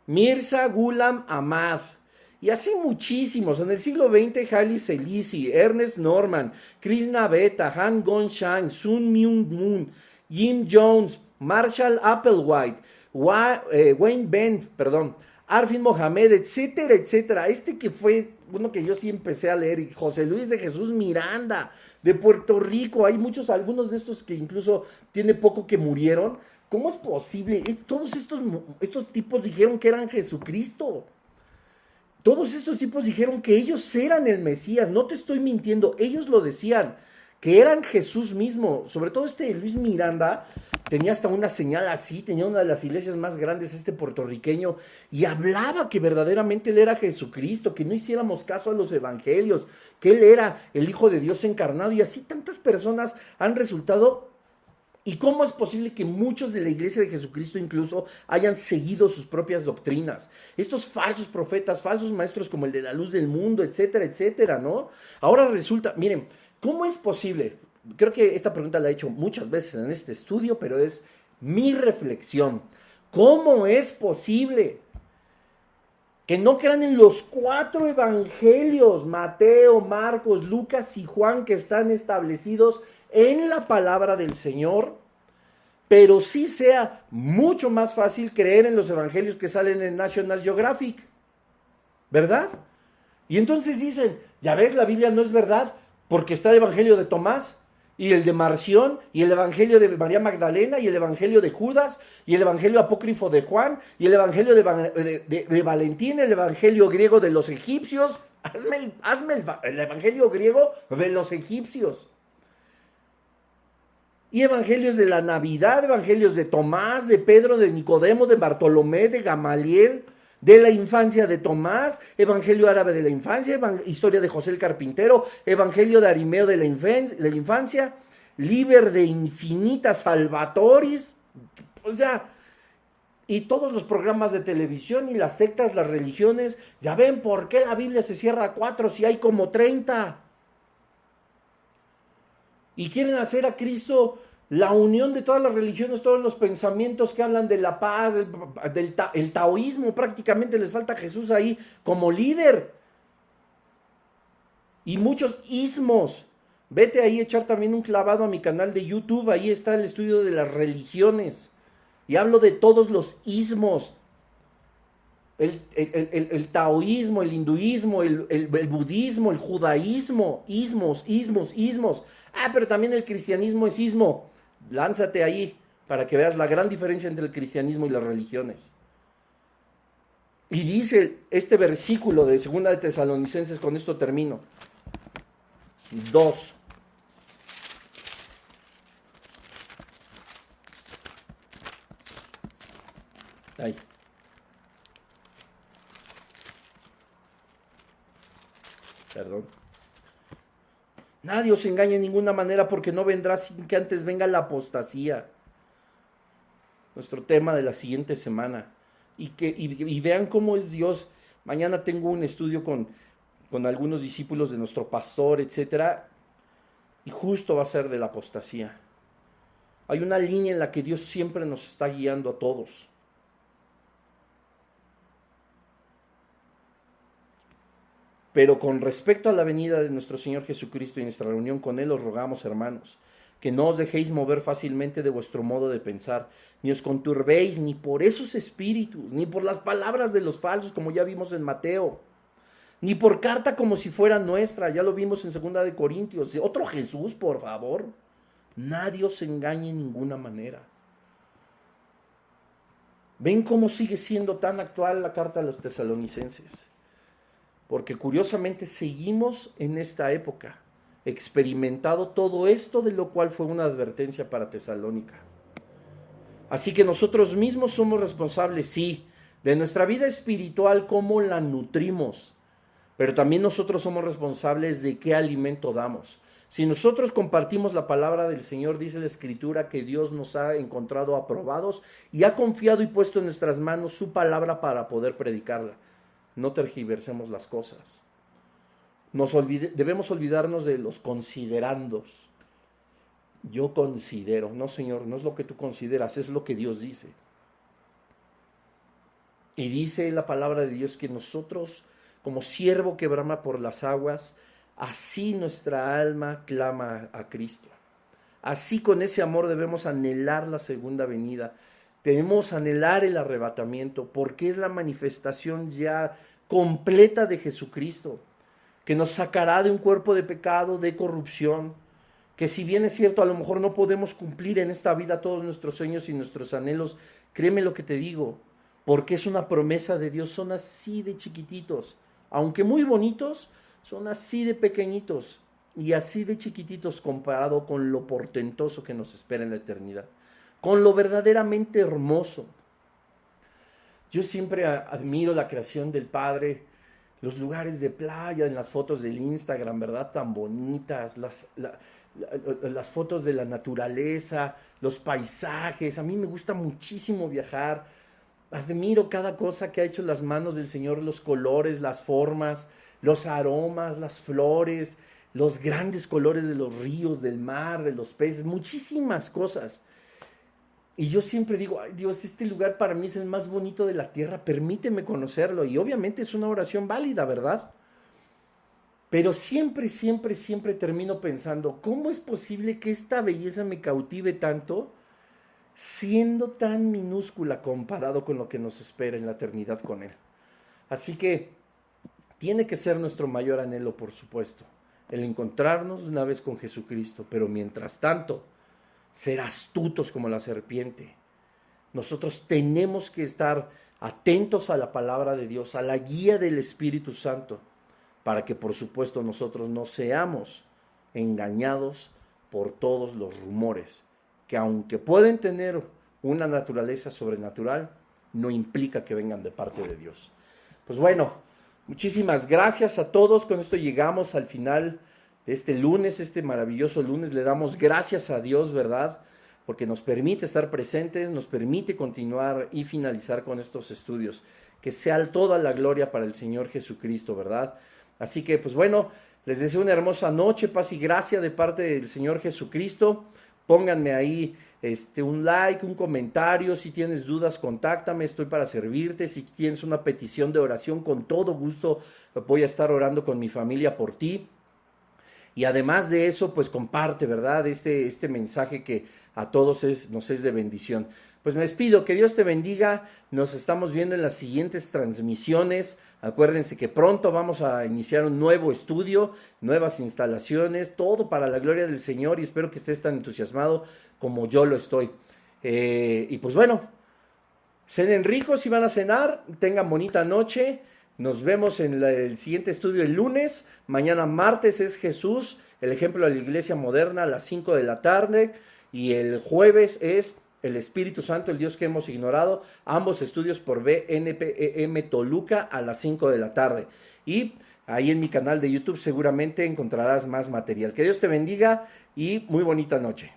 Mirza Ghulam Ahmad, y así muchísimos. En el siglo XX, Haile Selassie, Ernest Norman, Krishna Betta, Han Gong-Shang, Sun Myung Moon, Jim Jones, Marshall Applewhite, Wayne Bent, Arfin Mohamed, etcétera, etcétera. Este que fue uno que yo sí empecé a leer, José Luis de Jesús Miranda, de Puerto Rico. Hay muchos, algunos de estos que incluso tiene poco que murieron. ¿Cómo es posible? Todos estos tipos dijeron que eran Jesucristo. Todos estos tipos dijeron que ellos eran el Mesías. No te estoy mintiendo, ellos lo decían, que eran Jesús mismo. Sobre todo Luis Miranda tenía hasta una señal así, tenía una de las iglesias más grandes, puertorriqueño, y hablaba que verdaderamente él era Jesucristo, que no hiciéramos caso a los evangelios, que él era el Hijo de Dios encarnado, y así tantas personas han resultado. ¿Y cómo es posible que muchos de la iglesia de Jesucristo incluso hayan seguido sus propias doctrinas? Estos falsos profetas, falsos maestros como el de la luz del mundo, etcétera, etcétera, ¿no? Ahora resulta, miren, ¿cómo es posible? Creo que esta pregunta la he hecho muchas veces en este estudio, pero es mi reflexión. ¿Cómo es posible que no crean en los 4 evangelios, Mateo, Marcos, Lucas y Juan, que están establecidos en la palabra del Señor, pero sí sea mucho más fácil creer en los evangelios que salen en National Geographic? ¿Verdad? Y entonces dicen, ya ves, la Biblia no es verdad porque está el evangelio de Tomás, y el de Marción, y el evangelio de María Magdalena, y el evangelio de Judas, y el evangelio apócrifo de Juan, y el evangelio de Valentín, el evangelio griego de los egipcios. Hazme el evangelio griego de los egipcios. Y evangelios de la Navidad, evangelios de Tomás, de Pedro, de Nicodemo, de Bartolomé, de Gamaliel, de la infancia de Tomás, evangelio árabe de la infancia, historia de José el carpintero, evangelio de Arimeo de la infancia, Liber de Infinita Salvatoris, o sea, y todos los programas de televisión y las sectas, las religiones. Ya ven por qué la Biblia se cierra a 4 si hay como 30. Y quieren hacer a Cristo la unión de todas las religiones, todos los pensamientos que hablan de la paz, el taoísmo. Prácticamente les falta Jesús ahí como líder. Y muchos ismos. Vete ahí a echar también un clavado a mi canal de YouTube. Ahí está el estudio de las religiones. Y hablo de todos los ismos. el taoísmo, el hinduismo, el budismo, el judaísmo, ismos. Ah, pero también el cristianismo es ismo. Lánzate ahí para que veas la gran diferencia entre el cristianismo y las religiones. Y dice este versículo de 2 de Tesalonicenses, con esto termino, 2. Ahí. Perdón. Nadie os engañe de ninguna manera, porque no vendrá sin que antes venga la apostasía. Nuestro tema de la siguiente semana. Y vean cómo es Dios. Mañana tengo un estudio con algunos discípulos de nuestro pastor, etcétera, y justo va a ser de la apostasía. Hay una línea en la que Dios siempre nos está guiando a todos. Pero con respecto a la venida de nuestro Señor Jesucristo y nuestra reunión con Él, os rogamos, hermanos, que no os dejéis mover fácilmente de vuestro modo de pensar, ni os conturbéis ni por esos espíritus, ni por las palabras de los falsos, como ya vimos en Mateo, ni por carta como si fuera nuestra, ya lo vimos en 2 de Corintios. Otro Jesús, por favor. Nadie os engañe en ninguna manera. ¿Ven cómo sigue siendo tan actual la carta a los tesalonicenses? Porque curiosamente seguimos en esta época, experimentado todo esto, de lo cual fue una advertencia para Tesalónica. Así que nosotros mismos somos responsables, sí, de nuestra vida espiritual, cómo la nutrimos, pero también nosotros somos responsables de qué alimento damos. Si nosotros compartimos la palabra del Señor, dice la Escritura que Dios nos ha encontrado aprobados y ha confiado y puesto en nuestras manos su palabra para poder predicarla. No tergiversemos las cosas. Debemos olvidarnos de los considerandos. Yo considero. No, Señor, no es lo que tú consideras, es lo que Dios dice. Y dice la palabra de Dios que nosotros, como siervo que brama por las aguas, así nuestra alma clama a Cristo. Así, con ese amor debemos anhelar la segunda venida. Debemos anhelar el arrebatamiento, porque es la manifestación ya completa de Jesucristo, que nos sacará de un cuerpo de pecado, de corrupción, que si bien es cierto, a lo mejor no podemos cumplir en esta vida todos nuestros sueños y nuestros anhelos, créeme lo que te digo, porque es una promesa de Dios, son así de chiquititos, aunque muy bonitos, son así de pequeñitos y así de chiquititos comparado con lo portentoso que nos espera en la eternidad, con lo verdaderamente hermoso. Yo siempre admiro la creación del Padre, los lugares de playa en las fotos del Instagram, ¿verdad? Tan bonitas, las fotos de la naturaleza, los paisajes. A mí me gusta muchísimo viajar. Admiro cada cosa que ha hecho las manos del Señor, los colores, las formas, los aromas, las flores, los grandes colores de los ríos, del mar, de los peces, muchísimas cosas. Y yo siempre digo, ay Dios, este lugar para mí es el más bonito de la tierra, permíteme conocerlo. Y obviamente es una oración válida, ¿verdad? Pero siempre termino pensando, ¿cómo es posible que esta belleza me cautive tanto, siendo tan minúscula comparado con lo que nos espera en la eternidad con Él? Así que tiene que ser nuestro mayor anhelo, por supuesto, el encontrarnos una vez con Jesucristo, pero mientras tanto, ser astutos como la serpiente. Nosotros tenemos que estar atentos a la palabra de Dios, a la guía del Espíritu Santo, para que por supuesto nosotros no seamos engañados por todos los rumores, que aunque pueden tener una naturaleza sobrenatural, no implica que vengan de parte de Dios. Pues bueno, muchísimas gracias a todos. Con esto llegamos al final de este lunes, este maravilloso lunes. Le damos gracias a Dios, ¿verdad? Porque nos permite estar presentes, nos permite continuar y finalizar con estos estudios. Que sea toda la gloria para el Señor Jesucristo, ¿verdad? Así que, pues bueno, les deseo una hermosa noche, paz y gracia de parte del Señor Jesucristo. Pónganme ahí un like, un comentario. Si tienes dudas, contáctame, estoy para servirte. Si tienes una petición de oración, con todo gusto voy a estar orando con mi familia por ti. Y además de eso, pues comparte, ¿verdad? Este mensaje que a todos nos es de bendición. Pues me despido, que Dios te bendiga, nos estamos viendo en las siguientes transmisiones, acuérdense que pronto vamos a iniciar un nuevo estudio, nuevas instalaciones, todo para la gloria del Señor y espero que estés tan entusiasmado como yo lo estoy. Y pues bueno, cenen ricos si van a cenar, tengan bonita noche, nos vemos en el siguiente estudio el lunes, mañana martes es Jesús, el ejemplo de la iglesia moderna a las 5 de la tarde y el jueves es el Espíritu Santo, el Dios que hemos ignorado, ambos estudios por BNPEM Toluca a las 5 de la tarde. Y ahí en mi canal de YouTube seguramente encontrarás más material. Que Dios te bendiga y muy bonita noche.